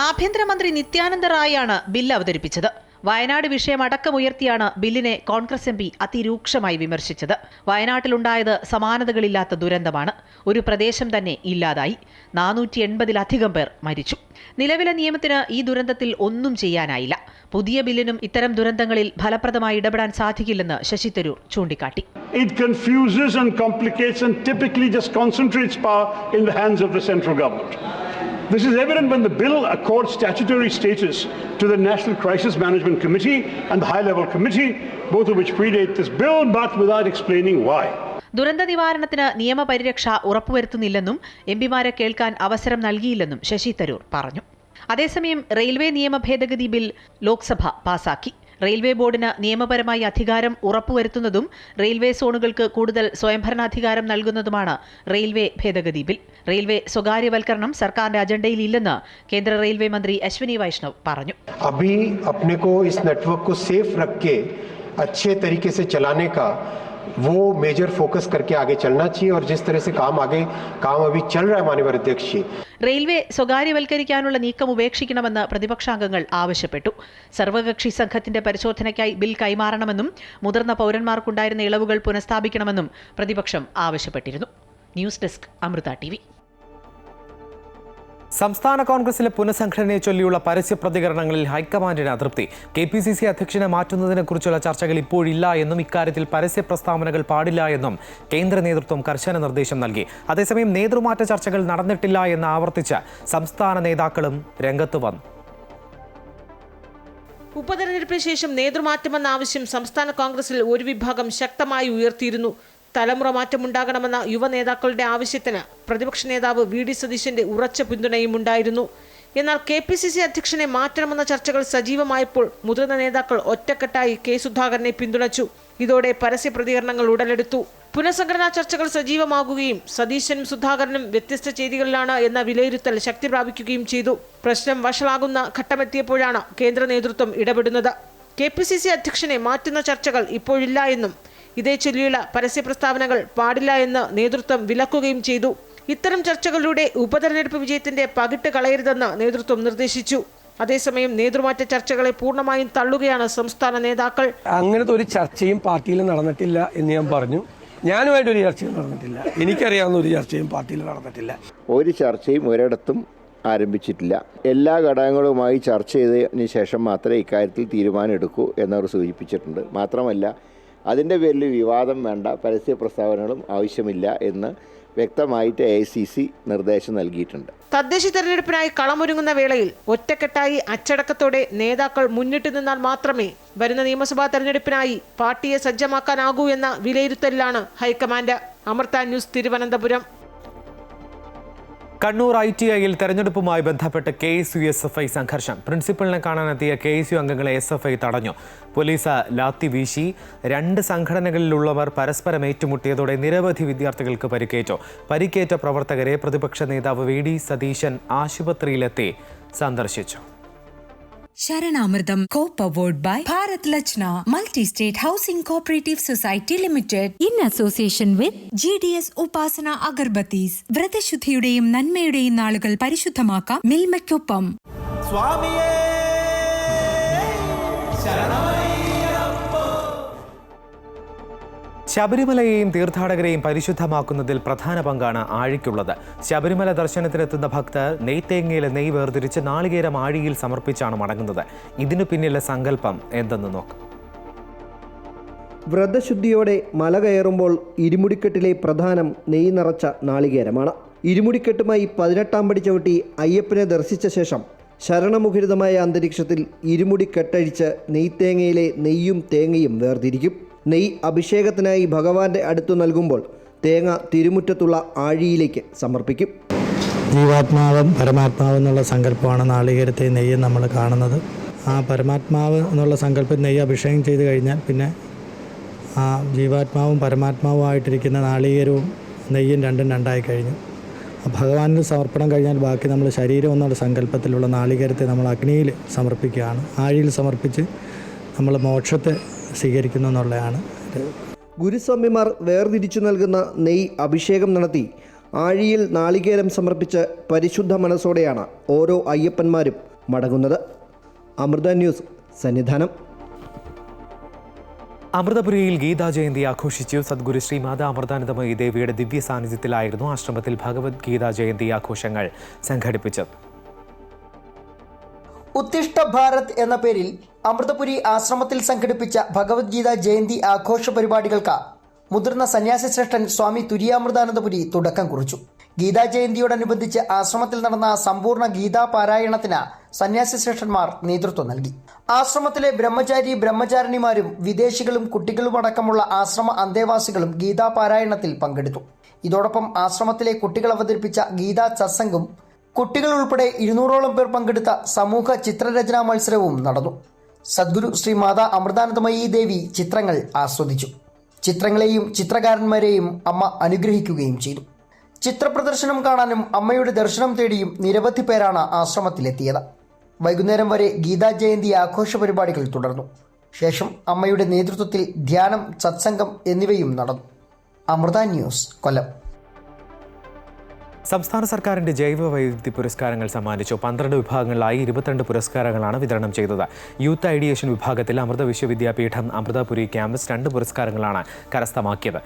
ആഭ്യന്തരമന്ത്രി നിത്യാനന്ദ റായാണ് ബിൽ അവതരിപ്പിച്ചത്. വയനാട് വിഷയം അടക്കമുയർത്തിയാണ് ബില്ലിനെ കോൺഗ്രസ് MP അതിരൂക്ഷമായി വിമർശിച്ചത്. വയനാട്ടിലുണ്ടായത് സമാനതകളില്ലാത്ത ദുരന്തമാണ്. ഒരു പ്രദേശം തന്നെ ഇല്ലാതായി. 480-ലധികം പേർ മരിച്ചു. നിലവിലെ നിയമത്തിന് ഈ ദുരന്തത്തിൽ ഒന്നും ചെയ്യാനായില്ല. പുതിയ ബില്ലിനും ഇത്തരം ദുരന്തങ്ങളിൽ ഫലപ്രദമായി ഇടപെടാൻ സാധിക്കില്ലെന്ന് ശശി തരൂർ ചൂണ്ടിക്കാട്ടി.
It confuses and complicates and typically just concentrates power in the hands of the central government. This is evident when the bill accords statutory status to the National Crisis Management Committee and the High Level Committee, both of which predate this bill, but without explaining why.
ദുരന്ത നിവാരണത്തിന് നിയമപരിരക്ഷ ഉറപ്പുവരുത്തുന്നില്ലെന്നും MPമാരെ കേൾക്കാൻ അവസരം നൽകിയില്ലെന്നും ശശി തരൂർ പറഞ്ഞു. അതേസമയം റെയിൽവേ നിയമ ഭേദഗതി ബിൽ ലോക്സഭ പാസാക്കി. റെയിൽവേ ബോർഡിന് നിയമപരമായി അധികാരം ഉറപ്പുവരുത്തുന്നതും റെയിൽവേ സോണുകൾക്ക് കൂടുതൽ സ്വയംഭരണാധികാരം നൽകുന്നതുമാണ് റെയിൽവേ ഭേദഗതി ബിൽ. റെയിൽവേ സ്വകാര്യവൽക്കരണം സർക്കാരിന്റെ അജണ്ടയിൽ ഇല്ലെന്ന് കേന്ദ്ര റെയിൽവേ മന്ത്രി അശ്വിനി വൈഷ്ണവ് പറഞ്ഞു.
अभी अपने को इस नेटवर्क को सेफ रख के अच्छे तरीके से चलाने का वो मेजर फोकस करके आगे चलना चाहिए और जिस तरह से काम अभी चल रहा है माननीय अध्यक्ष जी.
റെയിൽവേ സ്വകാര്യവൽക്കരിക്കാനുള്ള നീക്കം ഉപേക്ഷിക്കണമെന്ന് പ്രതിപക്ഷാംഗങ്ങൾ ആവശ്യപ്പെട്ടു. സർവകക്ഷി സംഘത്തിന്റെ പരിശോധനയ്ക്കായി ബിൽ കൈമാറണമെന്നും മുതിർന്ന പൗരന്മാർക്കുണ്ടായിരുന്ന ഇളവുകൾ പുനഃസ്ഥാപിക്കണമെന്നും പ്രതിപക്ഷം ആവശ്യപ്പെട്ടിരുന്നു. News desk Amrita TV.
സംസ്ഥാന കോൺഗ്രസിലെ പുനഃസംഘടനയെ ചൊല്ലിയുള്ള പരസ്യ പ്രതികരണങ്ങളിൽ ഹൈക്കമാൻഡിന് അതൃപ്തി. KPCC അധ്യക്ഷനെ മാറ്റുന്നതിനെക്കുറിച്ചുള്ള ചർച്ചകൾ ഇപ്പോഴില്ല എന്നും ഇക്കാര്യത്തിൽ പരസ്യ പ്രസ്താവനകൾ പാടില്ല എന്നും കേന്ദ്ര നേതൃത്വം കർശന നിർദ്ദേശം നൽകി. അതേസമയം നേതൃമാറ്റ ചർച്ചകൾ നടന്നിട്ടില്ല എന്ന് ആവർത്തിച്ച് സംസ്ഥാന നേതാക്കളും രംഗത്ത് വന്നു.
ഉപതെരഞ്ഞെടുപ്പിന് ശേഷം നേതൃമാറ്റമെന്ന ആവശ്യം സംസ്ഥാന കോൺഗ്രസിൽ ഒരു വിഭാഗം ശക്തമായി ഉയർത്തിയിരുന്നു. തലമുറ മാറ്റമുണ്ടാകണമെന്ന യുവ നേതാക്കളുടെ ആവശ്യത്തിന് പ്രതിപക്ഷ നേതാവ് VD സതീശന്റെ ഉറച്ച പിന്തുണയും ഉണ്ടായിരുന്നു. എന്നാൽ KPCC അധ്യക്ഷനെ മാറ്റണമെന്ന ചർച്ചകൾ സജീവമായപ്പോൾ മുതിർന്ന നേതാക്കൾ ഒറ്റക്കെട്ടായി K സുധാകരനെ പിന്തുണച്ചു. ഇതോടെ പരസ്യ പ്രതികരണങ്ങൾ ഉടലെടുത്തു. പുനഃസംഘടനാ ചർച്ചകൾ സജീവമാകുകയും സതീശനും സുധാകരനും വ്യത്യസ്ത ചെയ്തികളിലാണ് എന്ന വിലയിരുത്തൽ ശക്തി പ്രാപിക്കുകയും ചെയ്തു. പ്രശ്നം വഷളാകുന്ന ഘട്ടമെത്തിയപ്പോഴാണ് കേന്ദ്ര നേതൃത്വം ഇടപെടുന്നത്. KPCC അധ്യക്ഷനെ മാറ്റുന്ന ചർച്ചകൾ ഇപ്പോഴില്ല എന്നും ഇതേ ചൊല്ലിയുള്ള പരസ്യ പ്രസ്താവനകൾ പാടില്ല എന്ന് നേതൃത്വം വിലക്കുകയും ചെയ്തു. ഇത്തരം ചർച്ചകളിലൂടെ ഉപതെരഞ്ഞെടുപ്പ് വിജയത്തിന്റെ പകിട്ട് കളയരുതെന്ന് നേതൃത്വം നിർദ്ദേശിച്ചു. അതേസമയം നേതൃമാറ്റ ചർച്ചകളെ പൂർണ്ണമായും തള്ളുകയാണ് സംസ്ഥാന നേതാക്കൾ.
അങ്ങനത്തെ ഒരു ചർച്ചയും പാർട്ടിയിൽ നടന്നിട്ടില്ല എന്ന് ഞാൻ പറഞ്ഞു. ഞാനുമായിട്ടൊരു ചർച്ചയും നടന്നിട്ടില്ല. എനിക്കറിയാവുന്ന ഒരു ചർച്ചയും പാർട്ടിയിൽ നടന്നിട്ടില്ല.
ഒരു ചർച്ചയും ഒരിടത്തും ആരംഭിച്ചിട്ടില്ല. എല്ലാ ഘടകങ്ങളുമായി ചർച്ച ചെയ്തതിന് ശേഷം മാത്രമേ ഇക്കാര്യത്തിൽ തീരുമാനം എടുക്കൂ എന്നവർ സൂചിപ്പിച്ചിട്ടുണ്ട്. മാത്രമല്ല അതിൻ്റെ പേരിൽ വിവാദം വേണ്ട, പരസ്യ പ്രസ്താവനകളും ആവശ്യമില്ല എന്ന് വ്യക്തമായിട്ട് AICC നിർദ്ദേശം നൽകിയിട്ടുണ്ട്.
തദ്ദേശ തെരഞ്ഞെടുപ്പിനായി കളമൊരുങ്ങുന്ന വേളയിൽ ഒറ്റക്കെട്ടായി അച്ചടക്കത്തോടെ നേതാക്കൾ മുന്നിട്ട് നിന്നാൽ മാത്രമേ വരുന്ന നിയമസഭാ തെരഞ്ഞെടുപ്പിനായി പാർട്ടിയെ സജ്ജമാക്കാനാകൂ എന്ന വിലയിരുത്തലിലാണ് ഹൈക്കമാൻഡ്. അമൃത ന്യൂസ്, തിരുവനന്തപുരം.
കണ്ണൂർ ITIയിൽ തെരഞ്ഞെടുപ്പുമായി ബന്ധപ്പെട്ട് KSU-SFI സംഘർഷം. പ്രിൻസിപ്പലിനെ കാണാനെത്തിയ KSU അംഗങ്ങളെ SFI തടഞ്ഞു. പോലീസ് ലാത്തി വീശി. 2 സംഘടനകളിലുള്ളവർ പരസ്പരം ഏറ്റുമുട്ടിയതോടെ നിരവധി വിദ്യാർത്ഥികൾക്ക് പരിക്കേറ്റു. പരിക്കേറ്റ പ്രവർത്തകരെ പ്രതിപക്ഷ നേതാവ് VD സതീശൻ ആശുപത്രിയിലെത്തി സന്ദർശിച്ചു.
Sharanamridam co-powered by Bharat Lachna Multi-State Housing Cooperative Society Limited in association with GDS Upasana Agarbattis. വ്രതശുദ്ധിയുടെയും നന്മയുടെയും നാളുകൾ പരിശുദ്ധമാക്കാം മിൽമയ്ക്കൊപ്പം. സ്വാമിയേ ശരണമയ്യപ്പോ.
ശബരിമലയെയും തീർത്ഥാടകരെയും പരിശുദ്ധമാക്കുന്നതിൽ പ്രധാന പങ്കാണ് ആഴിക്കുള്ളത്. ശബരിമല ദർശനത്തിനെത്തുന്ന ഭക്തർ നെയ്ത്തേങ്ങയിലെ നെയ്യ് വേർതിരിച്ച് നാളികേരം ആഴിയിൽ സമർപ്പിച്ചാണ് മടങ്ങുന്നത്. ഇതിനു പിന്നിലെ സങ്കല്പം എന്തെന്ന് നോക്കാം.
വ്രതശുദ്ധിയോടെ മല കയറുമ്പോൾ ഇരുമുടിക്കെട്ടിലെ പ്രധാനം നെയ്യ് നിറച്ച നാളികേരമാണ്. ഇരുമുടിക്കെട്ടുമായി 18-ാം പടി ചവിട്ടി അയ്യപ്പനെ ദർശിച്ച ശേഷം ശരണമുഖരിതമായ അന്തരീക്ഷത്തിൽ ഇരുമുടിക്കെട്ടഴിച്ച് നെയ്ത്തേങ്ങയിലെ നെയ്യും തേങ്ങയും വേർതിരിക്കും. നെയ്യ് അഭിഷേകത്തിനായി ഭഗവാന്റെ അടുത്തു നൽകുമ്പോൾ തേങ്ങ തിരുമുറ്റത്തുള്ള ആഴിയിലേക്ക് സമർപ്പിക്കും.
ജീവാത്മാവും പരമാത്മാവും എന്നുള്ള സങ്കല്പമാണ് നാളികേരത്തെ നെയ്യ് നമ്മൾ കാണുന്നത്. ആ പരമാത്മാവ് എന്നുള്ള സങ്കല്പം നെയ്യ് അഭിഷേകം ചെയ്ത് കഴിഞ്ഞാൽ പിന്നെ ആ ജീവാത്മാവും പരമാത്മാവുമായിട്ടിരിക്കുന്ന നാളികേരവും നെയ്യും രണ്ടും രണ്ടായി കഴിഞ്ഞു. ഭഗവാനിന് സമർപ്പണം കഴിഞ്ഞാൽ ബാക്കി നമ്മൾ ശരീരം എന്നുള്ള സങ്കല്പത്തിലുള്ള നാളികേരത്തെ നമ്മൾ അഗ്നിയിൽ സമർപ്പിക്കുകയാണ്. ആഴിയിൽ സമർപ്പിച്ച് നമ്മൾ മോക്ഷത്തെ സ്വീകരിക്കുന്നു എന്നുള്ളതാണ്.
ഗുരുസ്വാമിമാർ വേർതിരിച്ചു നൽകുന്ന നെയ്യ് അഭിഷേകം നടത്തി ആഴിയിൽ നാളികേരം സമർപ്പിച്ച് പരിശുദ്ധ മനസ്സോടെയാണ് ഓരോ അയ്യപ്പന്മാരും മടങ്ങുന്നത്. അമൃത ന്യൂസ്, സന്നിധാനം.
അമൃതപുരിയിൽ ഗീതാ ജയന്തി ആഘോഷിച്ചു. സദ്ഗുരു ശ്രീ മാതാ അമൃതാനന്ദമയി ദേവിയുടെ ദിവ്യ സാന്നിധ്യത്തിലായിരുന്നു ആശ്രമത്തിൽ ഭഗവത്ഗീതാ ജയന്തി ആഘോഷങ്ങൾ സംഘടിപ്പിച്ചത്.
ഉത്തിഷ്ഠ ഭാരത് എന്ന പേരിൽ അമൃതപുരി ആശ്രമത്തിൽ സംഘടിപ്പിച്ച ഭഗവത്ഗീത ജയന്തി ആഘോഷ പരിപാടികൾക്ക് മുതിർന്ന സന്യാസി ശ്രേഷ്ഠൻ സ്വാമി തുര്യാമൃതാനന്ദപുരി തുടക്കം കുറിച്ചു. ഗീതാ ജയന്തിയോടനുബന്ധിച്ച് ആശ്രമത്തിൽ നടന്ന സമ്പൂർണ്ണ ഗീതാ പാരായണത്തിന് സന്യാസി ശ്രേഷ്ഠന്മാർ നേതൃത്വം നൽകി. ആശ്രമത്തിലെ ബ്രഹ്മചാരിണിമാരും വിദേശികളും കുട്ടികളുമടക്കമുള്ള ആശ്രമ അന്തേവാസികളും ഗീതാ പാരായണത്തിൽ പങ്കെടുത്തു. ഇതോടൊപ്പം ആശ്രമത്തിലെ കുട്ടികൾ അവതരിപ്പിച്ച ഗീതാ സത്സംഗും കുട്ടികൾ ഉൾപ്പെടെ 200ഓളം പേർ പങ്കെടുത്ത സമൂഹ ചിത്രരചനാ മത്സരവും നടന്നു. സദ്ഗുരു ശ്രീ മാതാ അമൃതാനന്ദമയി ദേവി ചിത്രങ്ങൾ ആസ്വദിച്ചു. ചിത്രങ്ങളെയും ചിത്രകാരന്മാരെയും അമ്മ അനുഗ്രഹിക്കുകയും ചെയ്തു. ചിത്രപ്രദർശനം കാണാനും അമ്മയുടെ ദർശനം തേടിയും നിരവധി പേരാണ് ആശ്രമത്തിലെത്തിയത്. വൈകുന്നേരം വരെ ഗീതാ ജയന്തി ആഘോഷ പരിപാടികൾ തുടർന്നു. ശേഷം അമ്മയുടെ നേതൃത്വത്തിൽ ധ്യാനം, സത്സംഗം എന്നിവയും നടന്നു. അമൃത ന്യൂസ്, കൊല്ലം.
സംസ്ഥാന സർക്കാരിന്റെ ജൈവ വൈവിധ്യ പുരസ്കാരങ്ങൾ സമ്മാനിച്ചു. 12 വിഭാഗങ്ങളിലായി 22 പുരസ്കാരങ്ങളാണ് വിതരണം ചെയ്തത്. യൂത്ത് ഐഡിയേഷൻ വിഭാഗത്തിൽ അമൃത വിശ്വവിദ്യാപീഠം അമൃതപുരി ക്യാമ്പസ് 2 പുരസ്കാരങ്ങളാണ് കരസ്ഥമാക്കിയത്.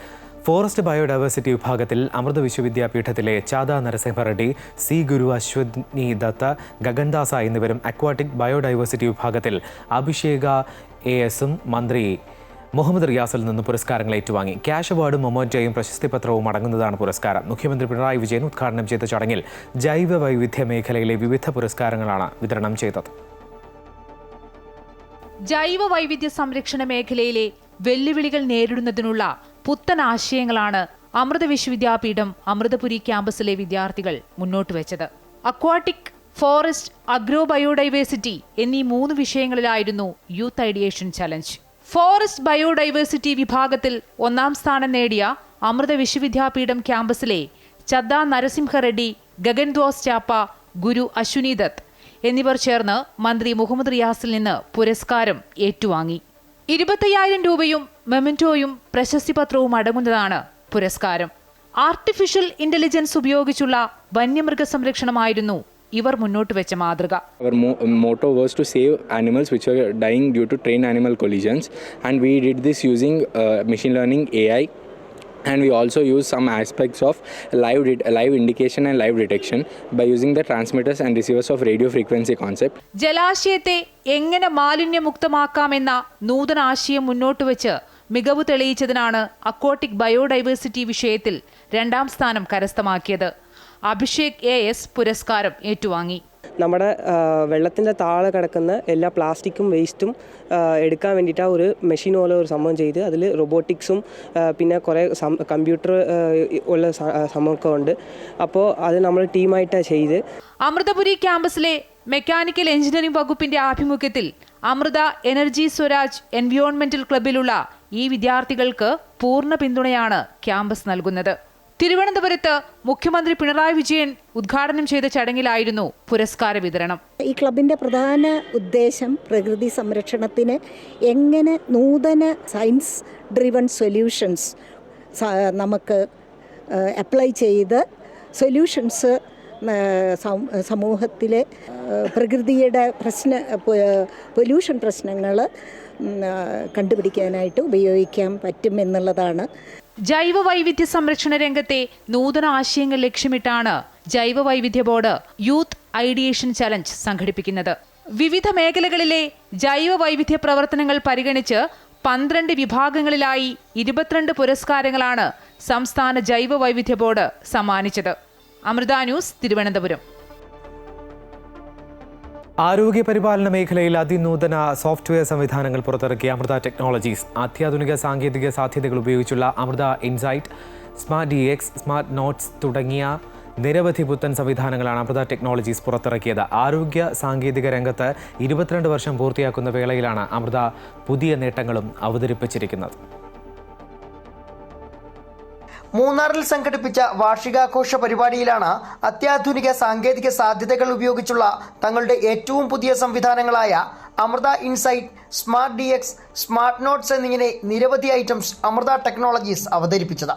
ഫോറസ്റ്റ് ബയോഡൈവേഴ്സിറ്റി വിഭാഗത്തിൽ അമൃത വിശ്വവിദ്യാപീഠത്തിലെ ചാദ നരസിംഹ റെഡ്ഡി, സി ഗുരു, അശ്വനി ദത്ത, ഗഗൻദാസ എന്നിവരും, അക്വാട്ടിക് ബയോഡൈവേഴ്സിറ്റി വിഭാഗത്തിൽ അഭിഷേക ASഉം മന്ത്രി മുഹമ്മദ് റിയാസിൽ നിന്ന് പുരസ്കാരങ്ങൾ ഏറ്റുവാങ്ങി. ക്യാഷ് അവാർഡും മൊമോറ്റോയും പ്രശസ്തിപത്രവും അടങ്ങുന്നതാണ് പുരസ്കാരം. മുഖ്യമന്ത്രി പിണറായി വിജയൻ ഉദ്ഘാടനം ചെയ്ത ചടങ്ങിൽ ജൈവ വൈവിധ്യ മേഖലയിലെ വിവിധ പുരസ്കാരങ്ങളാണ് വിതരണം ചെയ്തത്.
ജൈവ വൈവിധ്യ സംരക്ഷണ മേഖലയിലെ വെല്ലുവിളികൾ നേരിടുന്നതിനുള്ള പുത്തൻ ആശയങ്ങളാണ് അമൃത വിശ്വവിദ്യാപീഠം അമൃതപുരി ക്യാമ്പസിലെ വിദ്യാർത്ഥികൾ മുന്നോട്ട് വെച്ചത്. അക്വാട്ടിക്, ഫോറസ്റ്റ്, അഗ്രോ ബയോഡൈവേഴ്സിറ്റി എന്നീ 3 വിഷയങ്ങളിലായിരുന്നു youth ideation challenge. Forest biodiversity വിഭാഗത്തിൽ 1ാം സ്ഥാനം നേടിയ അമൃത വിശ്വവിദ്യാപീഠം ക്യാമ്പസിലെ ചദ്ദ നരസിംഹ റെഡ്ഡി, ഗഗൻദോസ് ചാപ്പ, ഗുരു അശ്വനി ദത്ത് എന്നിവർ ചേർന്ന് മന്ത്രി മുഹമ്മദ് റിയാസിൽ നിന്ന് പുരസ്കാരം ഏറ്റുവാങ്ങി. 25,000 രൂപയും മെമന്റോയും പ്രശസ്തിപത്രവും അടങ്ങുന്നതാണ് പുരസ്കാരം. ആർട്ടിഫിഷ്യൽ ഇന്റലിജൻസ് ഉപയോഗിച്ചുള്ള വന്യമൃഗ സംരക്ഷണമായിരുന്നു ഇവർ മുന്നോട്ട് വെച്ച മാതൃക.
Our motto was to save animals which were dying due to train animal collisions, and we did this using machine learning AI, and we also use some aspects of live indication and live detection by using the transmitters and receivers of radio frequency concept.
ജലാശയത്തെ എങ്ങനെ മാലിന്യമുക്തമാക്കാമെന്ന നൂതന ആശയം മുന്നോട്ട് വെച്ച് മികവ് തെളിയിച്ചതിനാണ് അക്വാട്ടിക് ബയോഡൈവേഴ്സിറ്റി വിഷയത്തിൽ 2ാം സ്ഥാനം കരസ്ഥമാക്കിയത്. അഭിഷേക് AS പുരസ്കാരം ഏറ്റുവാങ്ങി.
നമ്മുടെ വെള്ളത്തിൻ്റെ താഴെ കിടക്കുന്ന എല്ലാ പ്ലാസ്റ്റിക്കും വേസ്റ്റും എടുക്കാൻ വേണ്ടിയിട്ട് ഒരു മെഷീൻ പോലെ ഒരു സംഭവം ചെയ്ത് അതിൽ റോബോട്ടിക്സും പിന്നെ കുറേ കമ്പ്യൂട്ടർ ഉള്ള സംഭവമൊക്കെ ഉണ്ട്. അപ്പോൾ അത് നമ്മൾ ടീമായിട്ടാണ് ചെയ്ത്.
അമൃതപുരി ക്യാമ്പസിലെ മെക്കാനിക്കൽ എഞ്ചിനീയറിംഗ് വകുപ്പിന്റെ ആഭിമുഖ്യത്തിൽ അമൃത എനർജി സ്വരാജ് എൻവയോൺമെന്റൽ ക്ലബിലുള്ള ഈ വിദ്യാർത്ഥികൾക്ക് പൂർണ്ണ പിന്തുണയാണ് ക്യാമ്പസ് നൽകുന്നത്. തിരുവനന്തപുരത്ത് മുഖ്യമന്ത്രി പിണറായി വിജയൻ ഉദ്ഘാടനം ചെയ്ത ചടങ്ങിലായിരുന്നു പുരസ്കാര വിതരണം.
ഈ ക്ലബിൻ്റെ പ്രധാന ഉദ്ദേശം പ്രകൃതി സംരക്ഷണത്തിന് എങ്ങനെ നൂതന സയൻസ് ഡ്രിവൺ സൊല്യൂഷൻസ് നമുക്ക് അപ്ലൈ ചെയ്ത് സൊല്യൂഷൻസ് സമൂഹത്തിലെ പ്രകൃതിയുടെ പൊല്യൂഷൻ പ്രശ്നങ്ങൾ കണ്ടുപിടിക്കാനായിട്ട് ഉപയോഗിക്കാൻ പറ്റുമെന്നുള്ളതാണ്.
ജൈവ വൈവിധ്യ സംരക്ഷണ രംഗത്തെ നൂതന ആശയങ്ങൾ ലക്ഷ്യമിട്ടാണ് ജൈവ വൈവിധ്യ ബോർഡ് യൂത്ത് ഐഡിയേഷൻ ചലഞ്ച് സംഘടിപ്പിക്കുന്നത്. വിവിധ മേഖലകളിലെ ജൈവ വൈവിധ്യ പ്രവർത്തനങ്ങൾ പരിഗണിച്ച് 12 വിഭാഗങ്ങളിലായി 22 പുരസ്കാരങ്ങളാണ് സംസ്ഥാന ജൈവ വൈവിധ്യ ബോർഡ് സമ്മാനിച്ചത്. അമൃത ന്യൂസ്, തിരുവനന്തപുരം.
ആരോഗ്യ പരിപാലന മേഖലയിൽ അതിനൂതന സോഫ്റ്റ്വെയർ സംവിധാനങ്ങൾ പുറത്തിറക്കിയ അമൃത ടെക്നോളജീസ്. അത്യാധുനിക സാങ്കേതിക സാധ്യതകൾ ഉപയോഗിച്ചുള്ള Amrita insight, smart DX, smart notes തുടങ്ങിയ നിരവധി പുത്തൻ സംവിധാനങ്ങളാണ് അമൃത ടെക്നോളജീസ് പുറത്തിറക്കിയത്. ആരോഗ്യ സാങ്കേതിക രംഗത്ത് 22 വർഷം പൂർത്തിയാക്കുന്ന വേളയിലാണ് അമൃത പുതിയ നേട്ടങ്ങളും അവതരിപ്പിച്ചിരിക്കുന്നത്.
മൂന്നാറിൽ സംഘടിപ്പിച്ച വാർഷികാഘോഷ പരിപാടിയിലാണ് അത്യാധുനിക സാങ്കേതിക സാധ്യതകൾ ഉപയോഗിച്ചുള്ള തങ്ങളുടെ ഏറ്റവും പുതിയ സംവിധാനങ്ങളായ Amrita insight, smart DX, smart notes എന്നിങ്ങനെ നിരവധി ഐറ്റംസ് അമൃത ടെക്നോളജീസ് അവതരിപ്പിച്ചത്.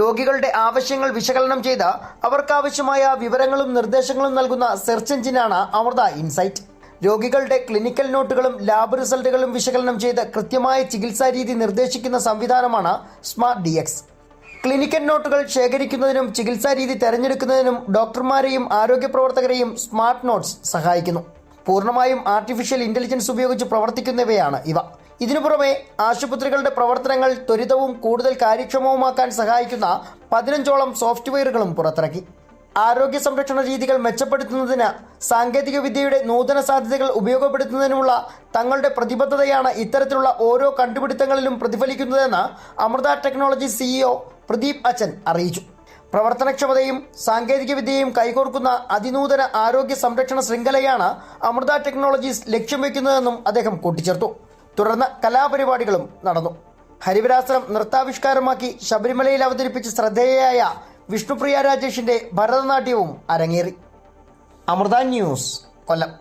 രോഗികളുടെ ആവശ്യങ്ങൾ വിശകലനം ചെയ്ത് അവർക്കാവശ്യമായ വിവരങ്ങളും നിർദ്ദേശങ്ങളും നൽകുന്ന സെർച്ച് എഞ്ചിനാണ് അമൃത ഇൻസൈറ്റ്. രോഗികളുടെ ക്ലിനിക്കൽ നോട്ടുകളും ലാബ് റിസൾട്ടുകളും വിശകലനം ചെയ്ത് കൃത്യമായ ചികിത്സാ രീതി നിർദ്ദേശിക്കുന്ന സംവിധാനമാണ് സ്മാർട്ട് DX. ക്ലിനിക്കൽ നോട്ടുകൾ ശേഖരിക്കുന്നതിനും ചികിത്സാ രീതി തെരഞ്ഞെടുക്കുന്നതിനും ഡോക്ടർമാരെയും ആരോഗ്യ പ്രവർത്തകരെയും സ്മാർട്ട് നോട്ട്സ് സഹായിക്കുന്നു. പൂർണ്ണമായും ആർട്ടിഫിഷ്യൽ ഇന്റലിജൻസ് ഉപയോഗിച്ച് പ്രവർത്തിക്കുന്നവയാണ് ഇവ. ഇതിനു പുറമെ ആശുപത്രികളുടെ പ്രവർത്തനങ്ങൾ ത്വരിതവും കൂടുതൽ കാര്യക്ഷമവുമാക്കാൻ സഹായിക്കുന്ന 15ഓളം സോഫ്റ്റ്വെയറുകളും പുറത്തിറക്കി. ആരോഗ്യ സംരക്ഷണ രീതികൾ മെച്ചപ്പെടുത്തുന്നതിന് സാങ്കേതിക വിദ്യയുടെ നൂതന സാധ്യതകൾ ഉപയോഗപ്പെടുത്തുന്നതിനുമുള്ള തങ്ങളുടെ പ്രതിബദ്ധതയാണ് ഇത്തരത്തിലുള്ള ഓരോ കണ്ടുപിടുത്തങ്ങളിലും പ്രതിഫലിക്കുന്നതെന്ന് അമൃത ടെക്നോളജി CEO പ്രദീപ് അച്ചൻ അറിയിച്ചു. പ്രവർത്തനക്ഷമതയും സാങ്കേതിക വിദ്യയും കൈകോർക്കുന്ന അതിനൂതന ആരോഗ്യ സംരക്ഷണ ശൃംഖലയാണ് അമൃത ടെക്നോളജീസ് ലക്ഷ്യം വയ്ക്കുന്നതെന്നും അദ്ദേഹം കൂട്ടിച്ചേർത്തു. തുടർന്ന് കലാപരിപാടികളും നടന്നു. ഹരിവരാസനം നൃത്താവിഷ്കാരമാക്കി ശബരിമലയിൽ അവതരിപ്പിച്ച ശ്രദ്ധേയയായ വിഷ്ണുപ്രിയ രാജേഷിന്റെ ഭരതനാട്യവും അരങ്ങേറി. അമൃത ന്യൂസ്, കൊല്ലം.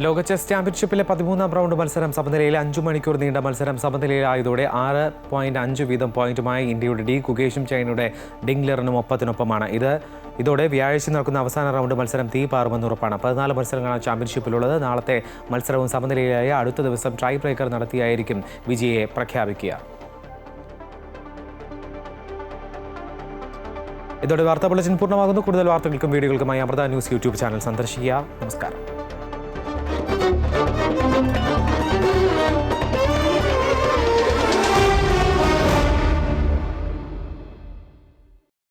ലോക ചെസ് ചാമ്പ്യൻഷിപ്പിലെ 13ാം റൗണ്ട് മത്സരം സമനിലയിൽ 5 മണിക്കൂർ നീണ്ട മത്സരം സമനിലയിലായതോടെ 6.5 വീതം പോയിന്റുമായി ഇന്ത്യയുടെ ഡി കുകേഷും ചൈനയുടെ ഡിംഗ്ലറിനും ഒപ്പത്തിനൊപ്പമാണ്. ഇതോടെ വ്യാഴാഴ്ച നടക്കുന്ന അവസാന റൗണ്ട് മത്സരം തീപാറുമെന്ന് ഉറപ്പാണ്. 14 മത്സരങ്ങളാണ് ചാമ്പ്യൻഷിപ്പിലുള്ളത്. നാളത്തെ മത്സരവും സമനിലയിലായ അടുത്ത ദിവസം ടൈ ബ്രേക്കർ നടത്തിയായിരിക്കും വിജയിയെ പ്രഖ്യാപിക്കുക. ഇതോടെ വാർത്താ ബുള്ളറ്റിൻ പൂർണ്ണമാകുന്നു. കൂടുതൽ വാർത്തകൾക്കും വീഡിയോകൾക്കുമായി അമൃത ന്യൂസ് യൂട്യൂബ് ചാനൽ സന്ദർശിക്കുക. നമസ്കാരം.